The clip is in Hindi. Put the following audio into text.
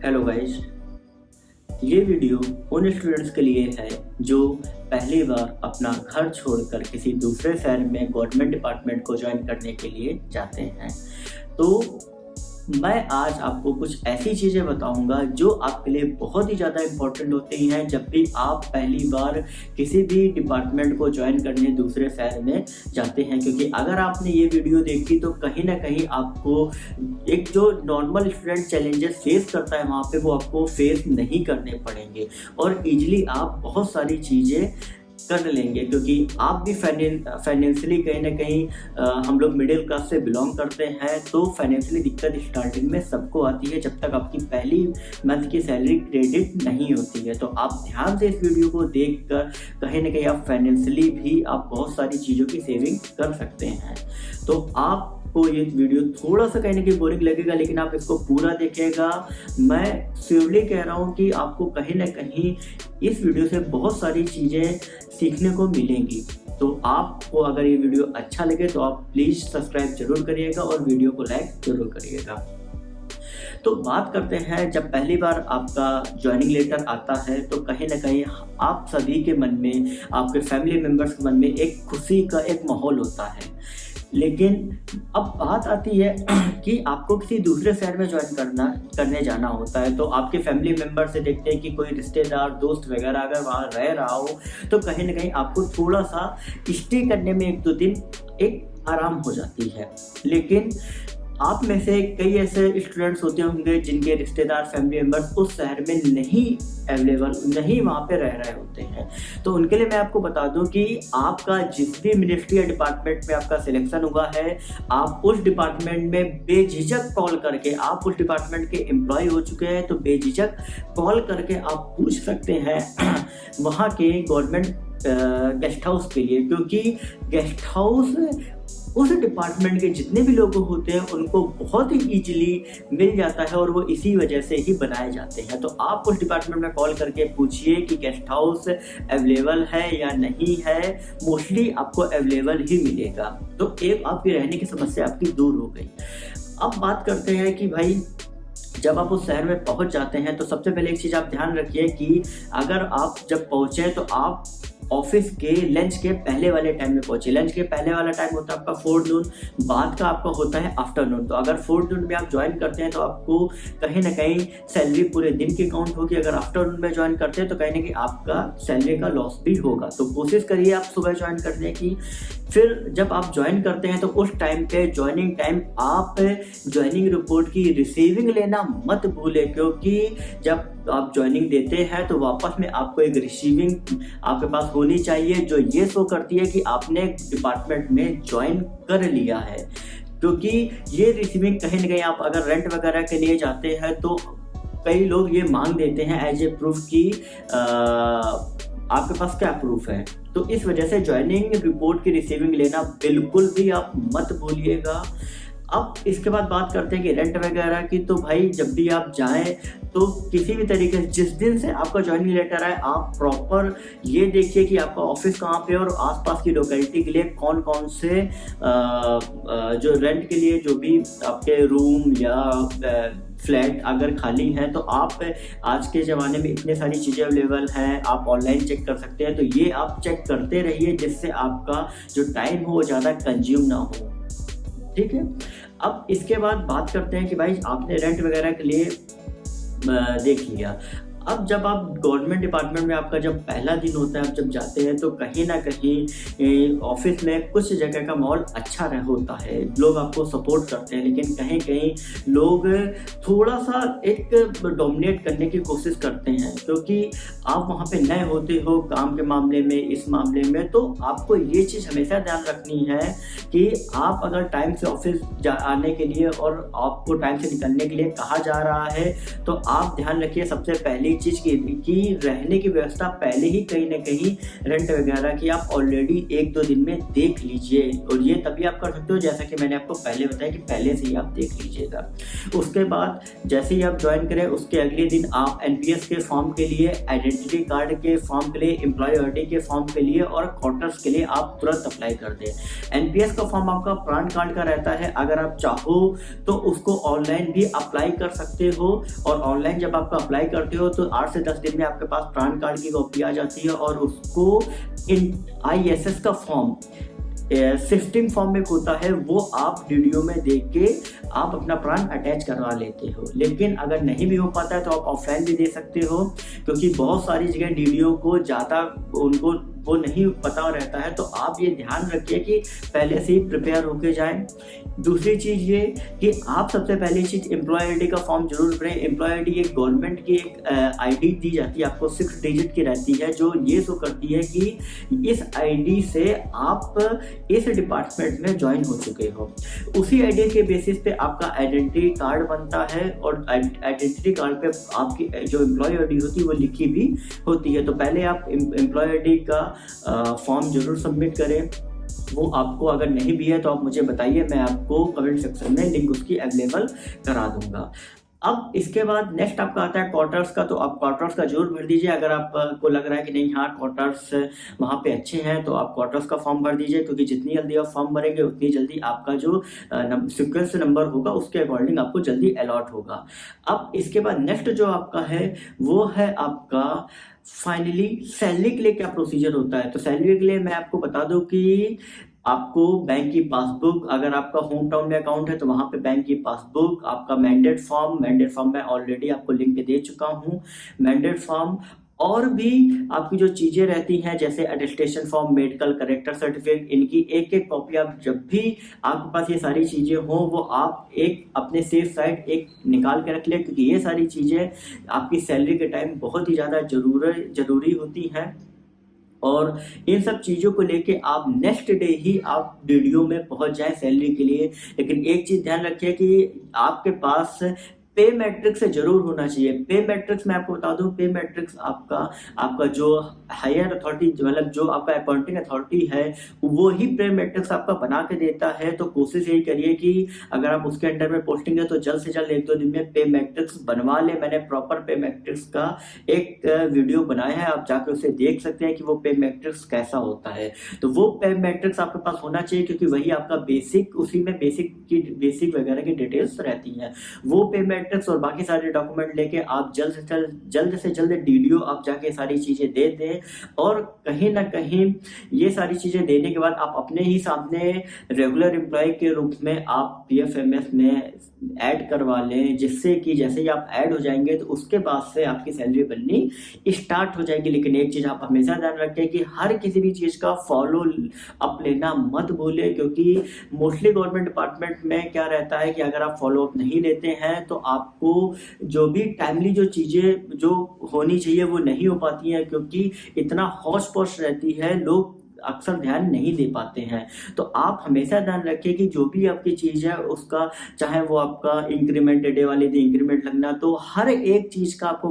हेलो गाइस, ये वीडियो उन स्टूडेंट्स के लिए है जो पहली बार अपना घर छोड़कर किसी दूसरे शहर में गवर्नमेंट डिपार्टमेंट को ज्वाइन करने के लिए जाते हैं। तो मैं आज आपको कुछ ऐसी चीज़ें बताऊंगा जो आपके लिए बहुत ही ज़्यादा इम्पोर्टेंट होती हैं जब भी आप पहली बार किसी भी डिपार्टमेंट को ज्वाइन करने दूसरे शहर में जाते हैं, क्योंकि अगर आपने ये वीडियो देखी तो कहीं ना कहीं आपको एक जो नॉर्मल स्टूडेंट चैलेंजेस फेस करता है वहाँ पे वो आपको फेस नहीं करने पड़ेंगे और ईजिली आप बहुत सारी चीज़ें कर लेंगे, क्योंकि आप भी फाइनेंशियली कहीं ना कहीं हम लोग मिडिल क्लास से बिलोंग करते हैं। तो फाइनेंशियली दिक्कत स्टार्टिंग में सबको आती है जब तक आपकी पहली मंथ की सैलरी क्रेडिट नहीं होती है। तो आप ध्यान से इस वीडियो को देखकर कहीं ना कहीं आप फाइनेंशियली भी आप बहुत सारी चीज़ों की सेविंग कर सकते हैं। तो आपको ये वीडियो थोड़ा सा कहीं ना कहीं बोरिंग लगेगा, लेकिन आप इसको पूरा देखिएगा। मैं श्योरली कह रहा हूँ कि आपको कहीं ना कहीं इस वीडियो से बहुत सारी चीज़ें सीखने को मिलेंगी। तो आपको अगर ये वीडियो अच्छा लगे तो आप प्लीज़ सब्सक्राइब जरूर करिएगा और वीडियो को लाइक जरूर करिएगा। तो बात करते हैं, जब पहली बार आपका ज्वाइनिंग लेटर आता है तो कहीं ना कहीं आप सभी के मन में, आपके फैमिली मेम्बर्स के मन में एक खुशी का एक माहौल होता है। लेकिन अब बात आती है कि आपको किसी दूसरे शहर में ज्वाइन करने जाना होता है, तो आपके फैमिली मेम्बर से देखते हैं कि कोई रिश्तेदार दोस्त वगैरह अगर वहाँ रह रहा हो तो कहीं ना कहीं आपको थोड़ा सा स्टे करने में 1-2 दिन एक आराम हो जाती है। लेकिन आप में से कई ऐसे स्टूडेंट्स होते होंगे जिनके रिश्तेदार फैमिली मेम्बर्स उस शहर में नहीं अवेलेबल, नहीं वहाँ पे रह रहे होते हैं। तो उनके लिए मैं आपको बता दूं कि आपका जिस भी मिनिस्ट्री या डिपार्टमेंट में आपका सिलेक्शन हुआ है, आप उस डिपार्टमेंट में बेझिझक कॉल करके, आप उस डिपार्टमेंट के एम्प्लॉय हो चुके हैं तो बेझिझक कॉल करके आप पूछ सकते हैं वहाँ के गवर्नमेंट गेस्ट हाउस के लिए, क्योंकि गेस्ट हाउस उस डिपार्टमेंट के जितने भी लोग होते हैं उनको बहुत ही ईजिली मिल जाता है और वो इसी वजह से ही बनाए जाते हैं। तो आप उस डिपार्टमेंट में कॉल करके पूछिए कि गेस्ट हाउस अवेलेबल है या नहीं है, मोस्टली आपको अवेलेबल ही मिलेगा। तो एक आपकी रहने की समस्या आपकी दूर हो गई। अब बात करते हैं कि भाई जब आप उस शहर में पहुंच जाते हैं तो सबसे पहले एक चीज़ आप ध्यान रखिए कि अगर आप जब पहुंचे तो आप ऑफिस के लंच के पहले वाले टाइम में पहुंचे। लंच के पहले वाला टाइम होता है आपका 4 नून, बाद का आपका होता है आफ्टरनून। तो अगर 4 नून में आप ज्वाइन करते हैं तो आपको कहीं ना कहीं सैलरी पूरे दिन की काउंट होगी। अगर आफ्टरनून में ज्वाइन करते हैं तो कहीं ना कहीं आपका सैलरी का लॉस भी होगा। तो कोशिश करिए आप सुबह ज्वाइन करने की। फिर जब आप ज्वाइन करते हैं तो उस टाइम पे ज्वाइनिंग टाइम आप ज्वाइनिंग रिपोर्ट की रिसीविंग लेना मत भूलें, क्योंकि जब आप ज्वाइनिंग देते हैं तो वापस में आपको एक रिसीविंग आपके पास होनी चाहिए जो ये शो करती है कि आपने डिपार्टमेंट में ज्वाइन कर लिया है। क्योंकि ये रिसीविंग कहीं ना कहीं आप अगर रेंट वगैरह के लिए जाते हैं तो कई लोग ये मांग देते हैं एज ए प्रूफ कि आपके पास क्या प्रूफ है। तो इस वजह से ज्वाइनिंग रिपोर्ट की रिसीविंग लेना बिल्कुल भी आप मत भूलिएगा। अब इसके बाद बात करते हैं कि रेंट वगैरह की। तो भाई जब भी आप जाएं तो किसी भी तरीके से जिस दिन से आपका ज्वाइनिंग लेटर आए आप प्रॉपर ये देखिए कि आपका ऑफिस कहाँ पे और आसपास की लोकेलिटी के लिए कौन कौन से जो रेंट के लिए जो भी आपके रूम या फ्लैट अगर खाली हैं तो आप आज के ज़माने में इतने सारी चीज़ें अवेलेबल हैं, आप ऑनलाइन चेक कर सकते हैं। तो ये आप चेक करते रहिए जिससे आपका जो टाइम हो वो ज़्यादा कंज्यूम ना हो। ठीक है। अब इसके बाद बात करते हैं कि भाई आपने रेंट वगैरह के लिए देख लिया। अब जब आप गवर्नमेंट डिपार्टमेंट में आपका जब पहला दिन होता है, आप जब जाते हैं तो कहीं ना कहीं ऑफिस में कुछ जगह का माहौल अच्छा होता है, लोग आपको सपोर्ट करते हैं। लेकिन कहीं कहीं लोग थोड़ा सा एक डोमिनेट करने की कोशिश करते हैं, क्योंकि आप वहाँ पे नए होते हो काम के मामले में, इस मामले में। तो आपको ये चीज़ हमेशा ध्यान रखनी है कि आप अगर टाइम से ऑफिस आने के लिए और आपको टाइम से निकलने के लिए कहा जा रहा है तो आप ध्यान रखिए सबसे पहले चीज की रहने की व्यवस्था पहले ही कहीं ना कहीं रेंट वगैरह की आप ऑलरेडी 1-2 दिन में देख लीजिए। और ये तभी आप कर सकते हो जैसा कि मैंने आपको पहले बताया कि पहले से ही आप देख लीजिएगा। उसके बाद जैसे ही आप ज्वाइन करें उसके अगले दिन आप एनपीएस के फॉर्म के लिए आइडेंटिटी कार्ड के फॉर्म के लिए, एम्प्लॉय आईडी के फॉर्म के लिए और क्वार्टर्स के लिए आप तुरंत अप्लाई कर दें। एनपीएस का फॉर्म आपका पैन कार्ड का रहता है, अगर आप चाहो तो उसको ऑनलाइन भी अप्लाई कर सकते हो, और ऑनलाइन जब आप अप्लाई करते हो तो 8 से 10 दिन में आपके पास पैन कार्ड की कॉपी आ जाती है, और उसको ISS का फॉर्म 16 फॉर्म में होता है, वो आप वीडियो में देख के आप अपना प्राण अटैच करवा लेते हो। लेकिन अगर नहीं भी हो पाता है तो आप ऑफलाइन भी दे सकते हो, क्योंकि बहुत सारी जगह डीडीओ को ज़्यादा उनको वो नहीं पता रहता है, तो आप ये ध्यान रखिए कि पहले से ही प्रिपेयर होके जाएं। दूसरी चीज़ ये कि आप सबसे पहली चीज़ एम्प्लॉय आईडी का फॉर्म जरूर भरें। एम्प्लॉय आईडी एक गवर्नमेंट की एक आईडी दी जाती है आपको, 6 डिजिट की रहती है, जो ये शो करती है कि इस आईडी से आप इस डिपार्टमेंट में ज्वाइन हो चुके हो। उसी आईडी के बेसिस पे आपका आइडेंटिटी कार्ड बनता है, और आइडेंटिटी कार्ड पे आपकी जो एम्प्लॉय आईडी होती है वो लिखी भी होती है। तो पहले आप एम्प्लॉय आईडी का फॉर्म जरूर सबमिट करें। वो आपको अगर नहीं भी है तो आप मुझे बताइए, मैं आपको कमेंट सेक्शन में लिंक उसकी अवेलेबल करा दूंगा। अब इसके बाद नेक्स्ट आपका आता है क्वार्टर्स का, तो आप क्वार्टर्स का जरूर भर दीजिए। अगर आपको लग रहा है कि नहीं हाँ क्वार्टर्स वहाँ पे अच्छे हैं, तो आप क्वार्टर्स का फॉर्म भर दीजिए, क्योंकि जितनी जल्दी आप फॉर्म भरेंगे उतनी जल्दी आपका जो सीक्वेंस नंबर होगा उसके अकॉर्डिंग आपको जल्दी अलॉट होगा। अब इसके बाद नेक्स्ट जो आपका है वो है आपका फाइनली सैलरी के लिए क्या प्रोसीजर होता है। तो सैलरी के लिए मैं आपको बता दूं कि आपको बैंक की पासबुक, अगर आपका होम टाउन में अकाउंट है तो वहाँ पे बैंक की पासबुक, आपका मैंडेट फॉर्म मैं ऑलरेडी आपको लिंक दे चुका हूँ, मैंडेट फॉर्म, और भी आपकी जो चीज़ें रहती हैं जैसे attestation form, medical character certificate, इनकी एक एक कॉपी आप जब भी आपके पास ये सारी चीज़ें हों वो आप एक अपने सेफ साइड एक निकाल के रख लें, क्योंकि ये सारी चीज़ें आपकी सैलरी के टाइम बहुत ही ज़्यादा ज़रूरी होती हैं। और इन सब चीज़ों को लेके आप नेक्स्ट डे ही आप वीडियो में पहुंच जाएं सैलरी के लिए। लेकिन एक चीज़ ध्यान रखिए कि आपके पास पे मैट्रिक्स से जरूर होना चाहिए। पे मैट्रिक्स मैं आपको बता दूं, पे मैट्रिक्स आपका जो हायर अथॉरिटी, मतलब जो आपका अपॉइंटिंग अथॉरिटी है वो ही पे मैट्रिक्स आपका बना के देता है। तो कोशिश यही करिए कि अगर आप उसके अंडर में पोस्टिंग है तो जल्द से जल्द 1-2 दिन में पे मैट्रिक्स बनवा ले। मैंने प्रॉपर पे मैट्रिक्स का एक वीडियो बनाया है, आप जाके उसे देख सकते हैं कि वो पे मैट्रिक्स कैसा होता है। तो वो पे मैट्रिक्स आपके पास होना चाहिए, क्योंकि वही आपका बेसिक, उसी में बेसिक वगैरह की डिटेल्स रहती हैं। वो पे और बाकी सारे डॉक्यूमेंट लेके आप जल्द से जल्द डीडीओ आप जाके सारी चीजें दे दें, और कहीं ना कहीं ये सारी चीजें देने के बाद आप अपने ही सामने रेगुलर एम्प्लॉय के रूप में आप PFMS में ऐड करवा लें, जिससे कि जैसे ही आप ऐड हो जाएंगे तो उसके बाद से आपकी सैलरी बननी स्टार्ट हो जाएगी। लेकिन एक चीज आप हमेशा ध्यान रखें कि हर किसी भी चीज का फॉलो अप लेना मत भूलें, क्योंकि मोस्टली गवर्नमेंट डिपार्टमेंट में क्या रहता है कि अगर आप फॉलो अप नहीं लेते हैं तो आपको जो भी टाइमली जो चीजें जो होनी चाहिए वो नहीं हो पाती हैं, क्योंकि इतना हौश पौश रहती है, लोग अक्सर ध्यान नहीं दे पाते हैं। तो आप हमेशा ध्यान रखिए कि जो भी आपकी चीज़ है उसका, चाहे वो आपका इंक्रीमेंट डे वाले दिन इंक्रीमेंट लगना, तो हर एक चीज़ का आपको